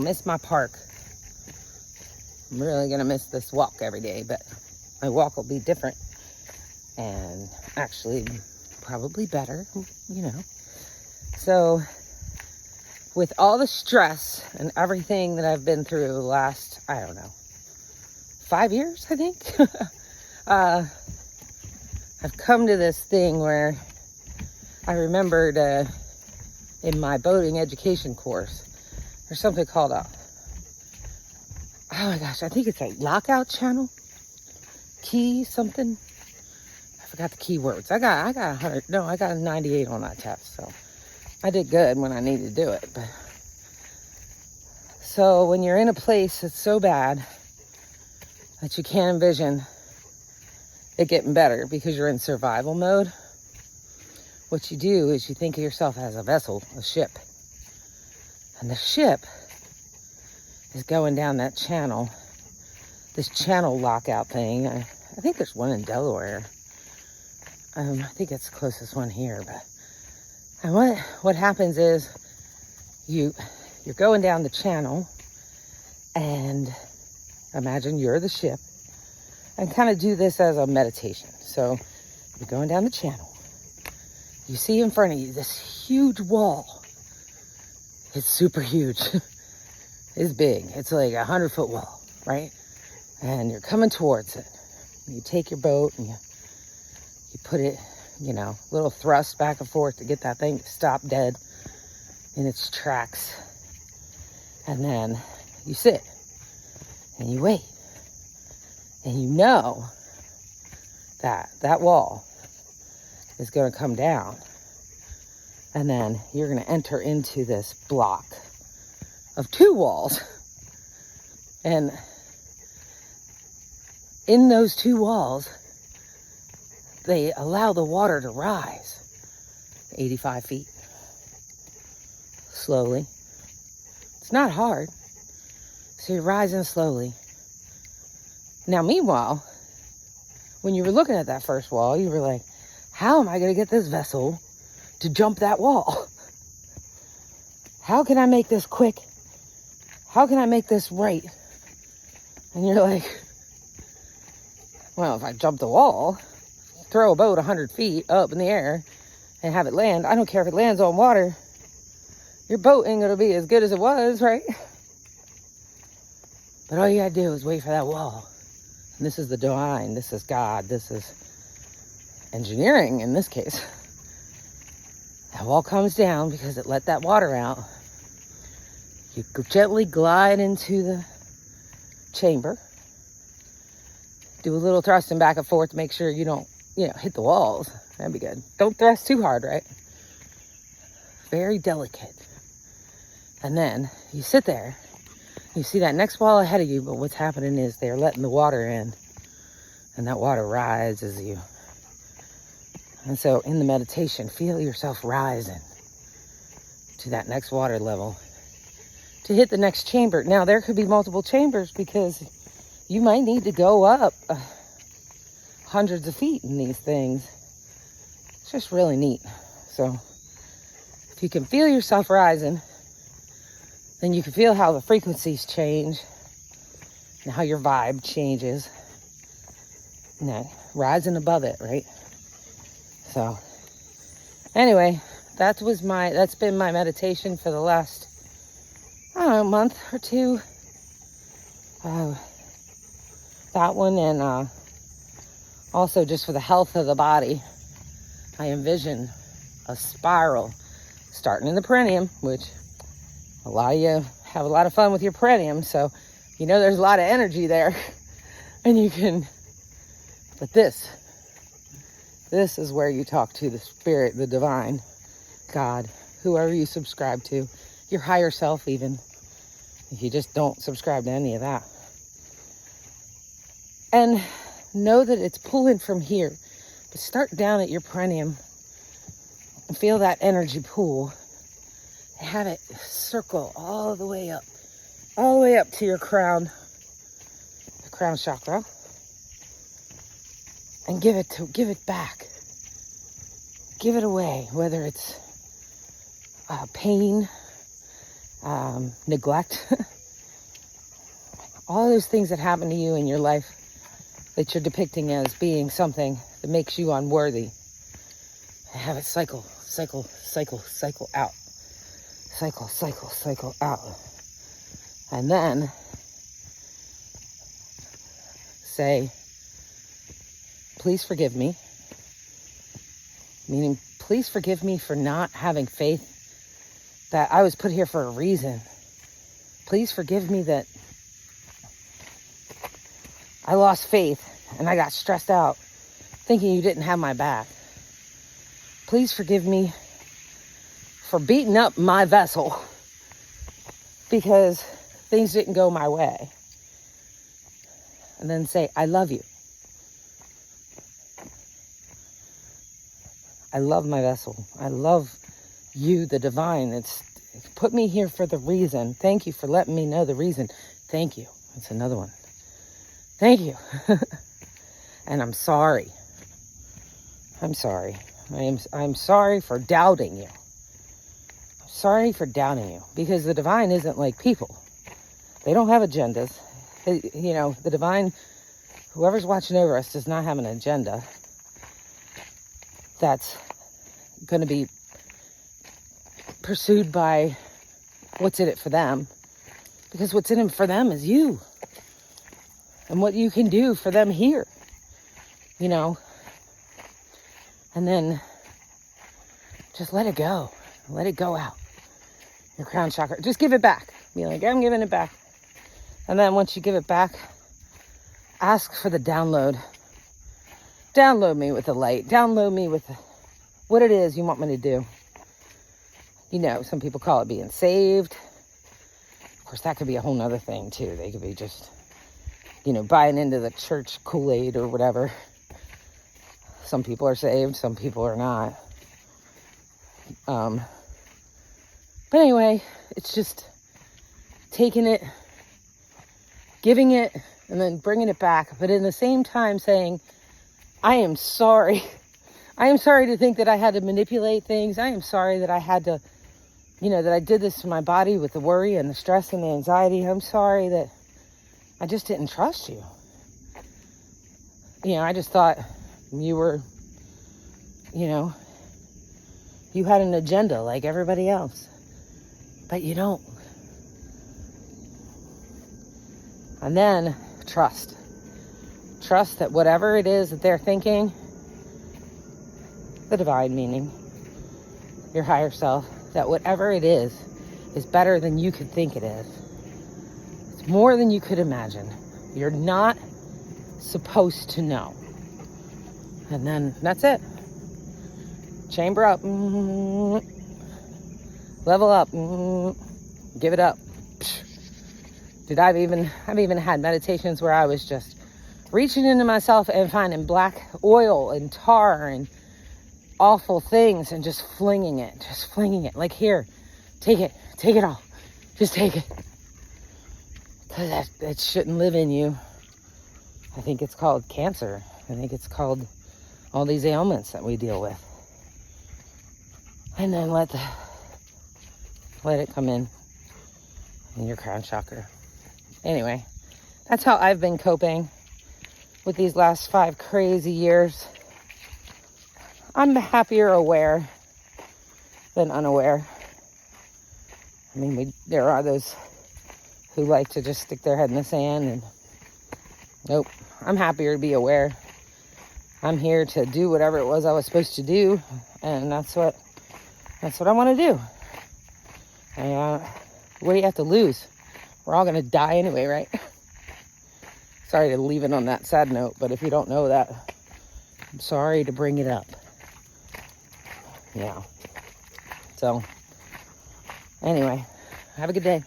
Miss my park. I'm really gonna miss this walk every day, but my walk will be different and actually probably better, you know. So with all the stress and everything that I've been through the last, I don't know, 5 years, I think, I've come to this thing where I remembered in my boating education course, there's something called a, oh my gosh, I think it's a lockout channel, key something. I forgot the keywords. I got 100, no, I got a 98 on that test, so I did good when I needed to do it. But so when you're in a place that's so bad that you can't envision it getting better because you're in survival mode, what you do is you think of yourself as a vessel, a ship. And the ship is going down that channel, this channel lockout thing. I think there's one in Delaware. I think it's the closest one here. But and what happens is you're going down the channel, and imagine you're the ship, and kind of do this as a meditation. So you're going down the channel. You see in front of you this huge wall. It's super huge. It's big. It's like 100-foot wall, right? And you're coming towards it. You take your boat and you put it, you know, little thrust back and forth to get that thing to stop dead in its tracks. And then you sit and you wait. And you know that wall is going to come down. And then you're going to enter into this block of 2 walls. And in those 2 walls, they allow the water to rise 85 feet. Slowly. It's not hard. So you're rising slowly. Now, meanwhile, when you were looking at that first wall, you were like, how am I going to get this vessel to jump that wall? How can I make this quick? How can I make this right? And you're like, well, if I jump the wall, throw a boat 100 feet up in the air and have it land, I don't care if it lands on water, your boat ain't going to be as good as it was, right? But all you got to do is wait for that wall. And this is the divine. This is God. This is engineering in this case. That wall comes down because it let that water out. You gently glide into the chamber. Do a little thrusting back and forth to make sure you don't, hit the walls. That'd be good. Don't thrust too hard, right? Very delicate. And then you sit there. You see that next wall ahead of you, but what's happening is they're letting the water in. And that water rises you. And so in the meditation, feel yourself rising to that next water level to hit the next chamber. Now, there could be multiple chambers because you might need to go up hundreds of feet in these things. It's just really neat. So if you can feel yourself rising, then you can feel how the frequencies change and how your vibe changes. Rising above it, right? So anyway, that's been my meditation for the last, month or two. That one, and also just for the health of the body, I envision a spiral starting in the perineum, which a lot of you have a lot of fun with your perineum, so there's a lot of energy there. And you can, but this is where you talk to the spirit, the divine, God, whoever you subscribe to, your higher self even, if you just don't subscribe to any of that. And know that it's pulling from here, but start down at your perineum and feel that energy pool and have it circle all the way up to your crown, the crown chakra, and give it back. Give it away, whether it's pain, neglect, all those things that happen to you in your life that you're depicting as being something that makes you unworthy. Have it cycle out. Cycle out. And then say, please forgive me. Meaning, please forgive me for not having faith that I was put here for a reason. Please forgive me that I lost faith and I got stressed out thinking you didn't have my back. Please forgive me for beating up my vessel because things didn't go my way. And then say, I love you. I love my vessel. I love you, the divine. It's put me here for the reason. Thank you for letting me know the reason. Thank you. That's another one. Thank you. And I'm sorry. I'm sorry. I'm sorry for doubting you. I'm sorry for doubting you. Because the divine isn't like people. They don't have agendas. You know, the divine, whoever's watching over us does not have an agenda that's going to be pursued by what's in it for them. Because what's in it for them is you. And what you can do for them here. You know. And then just let it go. Let it go out. Your crown chakra. Just give it back. Be like, I'm giving it back. And then once you give it back, ask for the download. Download me with the light. Download me with what it is you want me to do. You know, some people call it being saved. Of course, that could be a whole nother thing, too. They could be just, you know, buying into the church Kool-Aid or whatever. Some people are saved. Some people are not. But anyway, it's just taking it, giving it, and then bringing it back. But in the same time saying, I am sorry. I am sorry to think that I had to manipulate things. I am sorry that I had to, you know, that I did this to my body with the worry and the stress and the anxiety. I'm sorry that I just didn't trust you. You know, I just thought you were, you know, you had an agenda like everybody else. But you don't. And then trust. Trust that whatever it is that they're thinking, the divine meaning, your higher self, that whatever it is better than you could think it is. It's more than you could imagine. You're not supposed to know. And then that's it. Chamber up. Level up. Give it up. Dude, I've even had meditations where I was just reaching into myself and finding black oil and tar and awful things and just flinging it. Like, here, take it all. Just take it. Because that shouldn't live in you. I think it's called cancer. I think it's called all these ailments that we deal with. And then let it come in your crown chakra. Anyway, that's how I've been coping with these last 5 crazy years. I'm happier aware than unaware. I mean, there are those who like to just stick their head in the sand and nope. I'm happier to be aware. I'm here to do whatever it was I was supposed to do, and that's what I want to do. And what do you have to lose? We're all gonna die anyway, right? Sorry to leave it on that sad note, but if you don't know that, I'm sorry to bring it up. Yeah. So, anyway, have a good day.